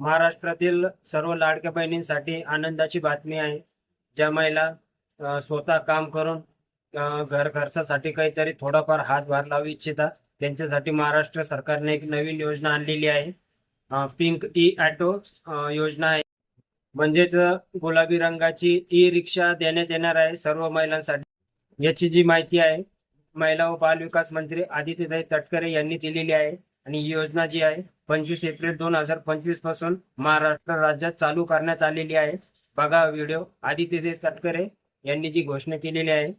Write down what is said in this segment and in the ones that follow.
महाराष्ट्रातील सर्व लाडक्या बहिणींसाठी आनंदाची बातमी आहे. ज्या महिला स्वतः काम करून घर खर्चासाठी काहीतरी थोडाफार हातभार लावू इच्छितात, त्यांच्यासाठी महाराष्ट्र सरकारने एक नवीन योजना आणलेली आहे. पिंक ई ऑटो योजना आहे. म्हणजेच गुलाबी रंगाची ई रिक्षा देण्यात येणार आहे सर्व महिलांसाठी. याची जी माहिती आहे महिला व बालविकास मंत्री आदित्यताई तटकरे यांनी दिलेली आहे. आणि ही योजना जी आहे 25 एप्रिल 2025 पासून महाराष्ट्र राज्यात चालू करण्यात आलेली आहे. बघा व्हिडिओ. आदित्यताई तटकरे यांनी जी घोषणा केलेली आहे.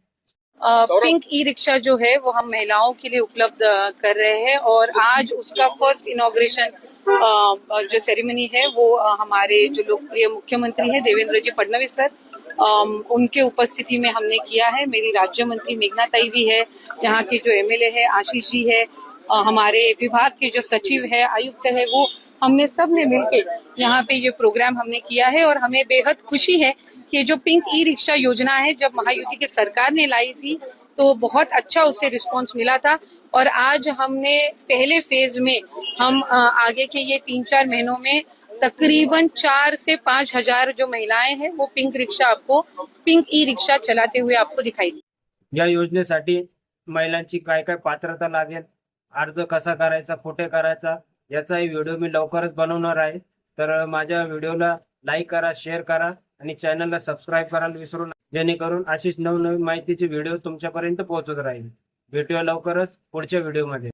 पिंक ई रिक्शा जो है वो हम महिलाओं के लिए उपलब्ध कर रहे हैं और आज उसका फर्स्ट इनॉग्रेशन जो सेरेमनी है वो हमारे जो लोकप्रिय मुख्यमंत्री है देवेंद्र जी फडणवीस सर, उनके उपस्थिति में हमने किया है। मेरी राज्य मंत्री मेघना ताई भी है, यहाँ के जो एमएलए है आशीष जी है, हमारे विभाग के जो सचिव है आयुक्त है, वो हमने सब ने मिलके यहाँ पे ये प्रोग्राम हमने किया है। और हमें बेहद खुशी है कि जो पिंक ई रिक्शा योजना है जब महायुति की सरकार ने लाई थी तो बहुत अच्छा उससे रिस्पांस मिला था। और आज हमने पहले फेज में हम आगे के ये 3-4 महीनों में तकरीबन 4 से 5 हजार जो महिलाएं हैं वो पिंक ई रिक्शा चलाते हुए आपको दिखाई देंगी। या योजनेसाठी महिलांची काय काय पात्रता लागेल, अर्ज कसा करायचा, कुठे करायचा, याचाही व्हिडिओ मी लवकरच बनवणार आहे. तर माझ्या व्हिडिओला लाईक करा, शेअर करा आणि चॅनलला सबस्क्राईब करायला विसरू नका, जेणेकरून अशीच नवनवीन माहितीचे व्हिडिओ तुमच्यापर्यंत पोहोचत राहील. भेटूया लवकरच पुढच्या व्हिडिओमध्ये.